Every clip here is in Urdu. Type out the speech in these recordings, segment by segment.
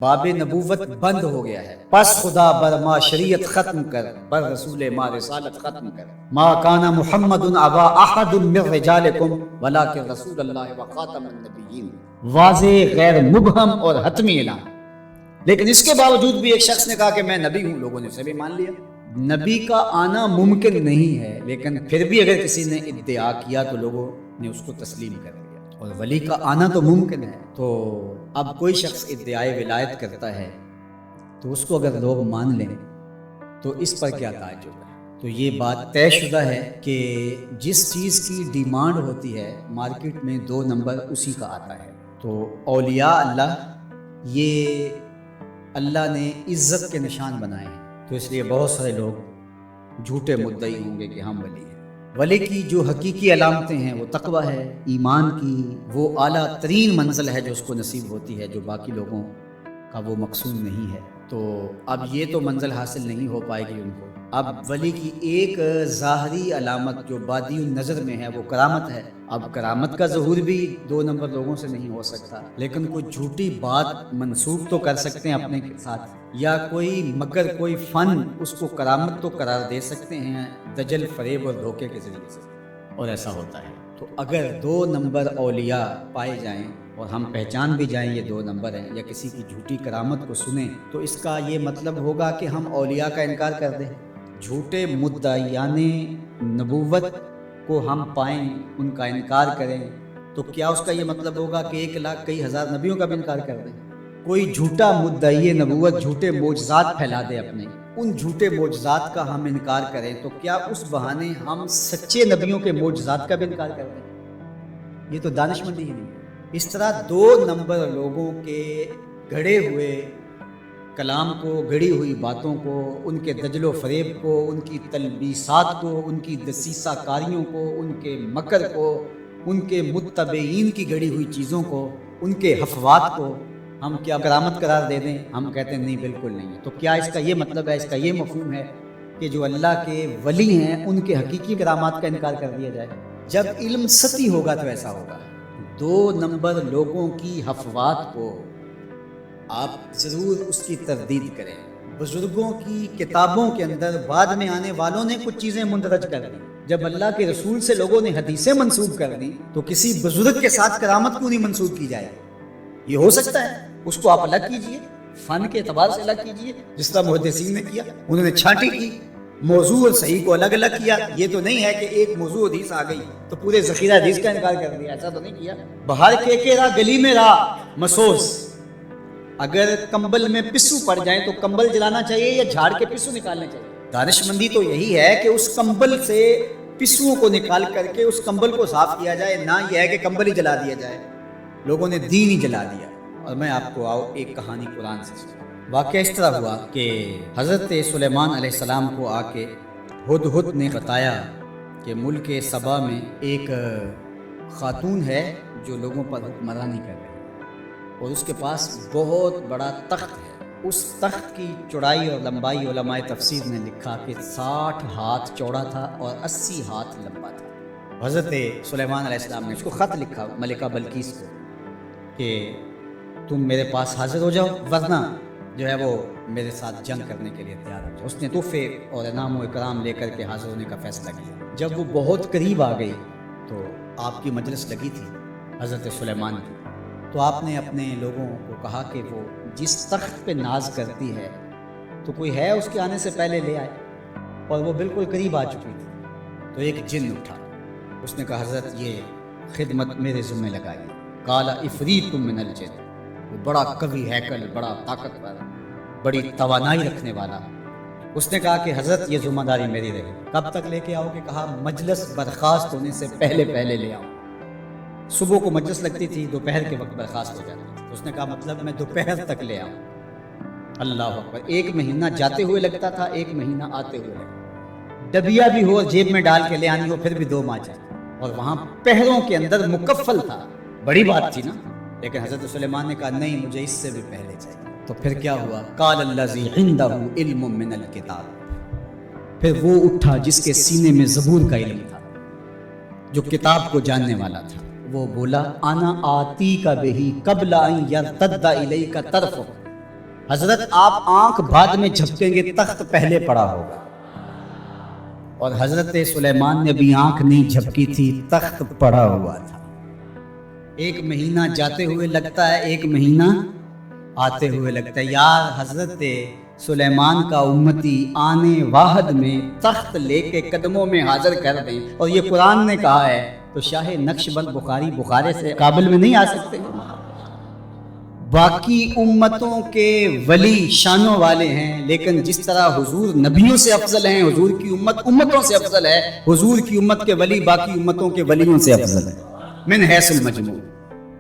باب نبوت بند ہو گیا ہے، پس خدا بر ما شریعت ختم کر، بر رسول ما رسالت ختم کر۔ ما کان محمد ابا احد من رجالکم ولکن رسول اللہ وخاتم النبیین، واضح غیر مبہم اور حتمی اعلان۔ لیکن اس کے باوجود بھی ایک شخص نے کہا کہ میں نبی ہوں، لوگوں نے اسے بھی مان لیا۔ نبی کا آنا ممکن نہیں ہے، لیکن پھر بھی اگر کسی نے ادعا کیا تو لوگوں نے اس کو تسلیم کر لیا۔ اور ولی کا آنا تو ممکن ہے، تو اب کوئی شخص ادعائے ولایت کرتا ہے تو اس کو اگر لوگ مان لیں تو اس پر کیا تعجب ہے؟ تو یہ بات طے شدہ ہے کہ جس چیز کی ڈیمانڈ ہوتی ہے مارکیٹ میں 2 نمبر اسی کا آتا ہے۔ تو اولیاء اللہ یہ اللہ نے عزت کے نشان بنائے ہیں، تو اس لیے بہت سارے لوگ جھوٹے مدعی ہوں گے کہ ہم ولی ہیں۔ ولی کی جو حقیقی علامتیں ہیں وہ تقویٰ ہے، ایمان کی وہ اعلیٰ ترین منزل ہے جو اس کو نصیب ہوتی ہے، جو باقی لوگوں کا وہ مقصود نہیں ہے۔ تو اب یہ تو منزل حاصل نہیں ہو پائے گی ان کو۔ اب ولی کی ایک ظاہری علامت جو بادی النظر میں ہے وہ کرامت ہے۔ اب کرامت کا ظہور بھی 2 نمبر لوگوں سے نہیں ہو سکتا، لیکن کوئی جھوٹی بات منسوب تو کر سکتے ہیں اپنے ساتھ، یا کوئی مگر کوئی فن اس کو کرامت تو قرار دے سکتے ہیں دجل، فریب اور دھوکے کے ذریعے سے، اور ایسا ہوتا ہے۔ تو اگر 2 نمبر اولیاء پائے جائیں اور ہم پہچان بھی جائیں یہ 2 نمبر ہیں، یا کسی کی جھوٹی کرامت کو سنیں، تو اس کا یہ مطلب ہوگا کہ ہم اولیاء کا انکار کر دیں۔ جھوٹے مدعیان نبوت کو ہم پائیں، ان کا انکار کریں، تو کیا اس کا یہ مطلب ہوگا کہ 1 لاکھ کئی ہزار نبیوں کا بھی انکار کر دیں؟ کوئی جھوٹا مدعی نبوت جھوٹے معجزات پھیلا دے اپنے، ان جھوٹے معجزات کا ہم انکار کریں، تو کیا اس بہانے ہم سچے نبیوں کے معجزات کا بھی انکار کر دیں؟ یہ تو دانش مندی ہی نہیں ہے۔ اس طرح 2 نمبر لوگوں کے گھڑے ہوئے کلام کو، گھڑی ہوئی باتوں کو، ان کے دجل و فریب کو، ان کی تلبیسات کو، ان کی دسیسہ کاریوں کو، ان کے مکر کو، ان کے متبعین کی گھڑی ہوئی چیزوں کو، ان کے حفوات کو ہم کیا کرامت قرار دے دیں؟ ہم کہتے ہیں نہیں، بالکل نہیں ہے۔ تو کیا اس کا یہ مطلب ہے، اس کا یہ مفہوم ہے کہ جو اللہ کے ولی ہیں ان کے حقیقی کرامات کا انکار کر دیا جائے؟ جب علم سطحی ہوگا تو ایسا ہوگا۔ 2 نمبر لوگوں کی حفوات کو آپ ضرور اس کی تردید کریں۔ بزرگوں کی کتابوں کے اندر بعد میں آنے والوں نے کچھ چیزیں مندرج کر دیں۔ جب اللہ کے رسول سے لوگوں نے حدیثیں منسوب کر دیں تو کسی بزرگ کے ساتھ کرامت کیوں نہیں منسوب کی جائے؟ یہ ہو سکتا ہے، اس کو آپ الگ کیجئے، فن کے اعتبار سے الگ کیجئے، جس طرح محدثین نے کیا، انہوں نے چھانٹی کی، موضوع اور صحیح کو الگ الگ کیا۔ یہ تو نہیں ہے کہ ایک موضوع حدیث آ گئی تو پورے ذخیرہ حدیث کا انکار کر دیا، ایسا تو نہیں کیا۔ بہار کے راہ گلی میں راہ مسوس، اگر کمبل میں پسو پڑ جائیں تو کمبل جلانا چاہیے یا جھاڑ کے پسو نکالنے چاہیے؟ دانش مندی تو یہی ہے کہ اس کمبل سے پسوؤں کو نکال کر کے اس کمبل کو صاف کیا جائے، نہ یہ ہے کہ کمبل ہی جلا دیا جائے۔ لوگوں نے دین ہی جلا دیا۔ اور میں آپ کو ایک کہانی قرآن سے سنا۔ واقعہ اس طرح ہوا کہ حضرت سلیمان علیہ السلام کو آ کے ہدہد نے بتایا کہ ملک سبا میں ایک خاتون ہے جو لوگوں پر حکمرانی کر رہی ہے، اور اس کے پاس بہت بڑا تخت ہے۔ اس تخت کی چوڑائی اور لمبائی علماء تفسیر نے لکھا کہ 60 ہاتھ چوڑا تھا اور 80 ہاتھ لمبا تھا۔ حضرت سلیمان علیہ السلام نے اس کو خط لکھا ملکہ بلقیس کو کہ تم میرے پاس حاضر ہو جاؤ، ورنہ جو ہے وہ میرے ساتھ جنگ کرنے کے لیے تیار ہو جاؤ۔ اس نے تحفے اور انعام و اکرام لے کر کے حاضر ہونے کا فیصلہ کیا۔ جب وہ بہت قریب آ گئی تو آپ کی مجلس لگی تھی حضرت سلیمان کی، تو آپ نے اپنے لوگوں کو کہا کہ وہ جس تخت پہ ناز کرتی ہے تو کوئی ہے اس کے آنے سے پہلے لے آئے، اور وہ بالکل قریب آ چکی تھی۔ تو ایک جن اٹھا، اس نے کہا حضرت یہ خدمت میرے ذمہ لگائیے۔ قال عفریت من الجن، وہ بڑا قوی ہیکل، بڑا طاقتور، بڑی توانائی رکھنے والا، اس نے کہا کہ حضرت یہ ذمہ داری میری رہے، کب تک لے کے آؤ گے؟ کہا مجلس برخاست ہونے سے پہلے پہلے لے آؤ۔ صبح کو مجلس لگتی تھی، دوپہر کے وقت برخاست ہو جاتی تھی۔ اس نے کہا مطلب میں دوپہر تک لے آؤں۔ اللہ اکبر! 1 مہینہ جاتے ہوئے لگتا تھا، 1 مہینہ آتے ہوئے لگتا۔ ڈبیا بھی ہو اور جیب میں ڈال کے لے آنی ہو پھر بھی 2 ماہ چاہیے، اور وہاں پہروں کے اندر مکفل تھا۔ بڑی بات تھی نا، لیکن حضرت سلیمان نے کہا نہیں، مجھے اس سے بھی پہلے چاہیے۔ تو پھر کیا ہوا؟ قال الذی عندہ علم من الکتاب، پھر وہ اٹھا جس کے سینے میں زبور کا علم تھا، جو کتاب کو جاننے والا تھا۔ وہ بولا انا آتی کا بہی قبل ان یرتد الیک طرفک، حضرت آپ آنکھ بعد میں جھپکیں گے، تخت پہلے پڑا ہوگا، اور حضرت سلیمان نے بھی آنکھ نہیں جھپکی تھی، تخت پڑا ہوا تھا۔ ایک مہینہ جاتے ہوئے لگتا ہے، ایک مہینہ آتے ہوئے لگتا ہے۔ یار حضرت سلیمان کا امتی آنے واحد میں تخت لے کے قدموں میں حاضر کر دیں، اور یہ قرآن نے کہا ہے، تو شاہ نقش بند بخاری بخارے سے کابل میں نہیں آ سکتے۔ باقی امتوں کے ولی شانوں والے ہیں، لیکن جس طرح حضور نبیوں سے افضل ہیں، حضور کی امت امتوں سے افضل ہے، حضور کی امت کے ولی باقی امتوں کے ولیوں سے افضل ہے من حیث المجموع۔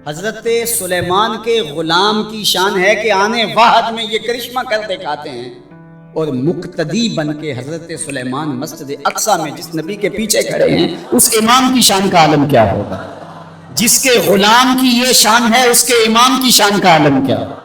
حضرت سلیمان کے غلام کی شان ہے کہ آنے واحد میں یہ کرشمہ کر دکھاتے ہیں، اور مقتدی بن کے حضرت سلیمان مسجد اقصی میں جس نبی کے پیچھے کھڑے ہیں، اس امام کی شان کا عالم کیا ہوگا؟ جس کے غلام کی یہ شان ہے، اس کے امام کی شان کا عالم کیا ہوگا؟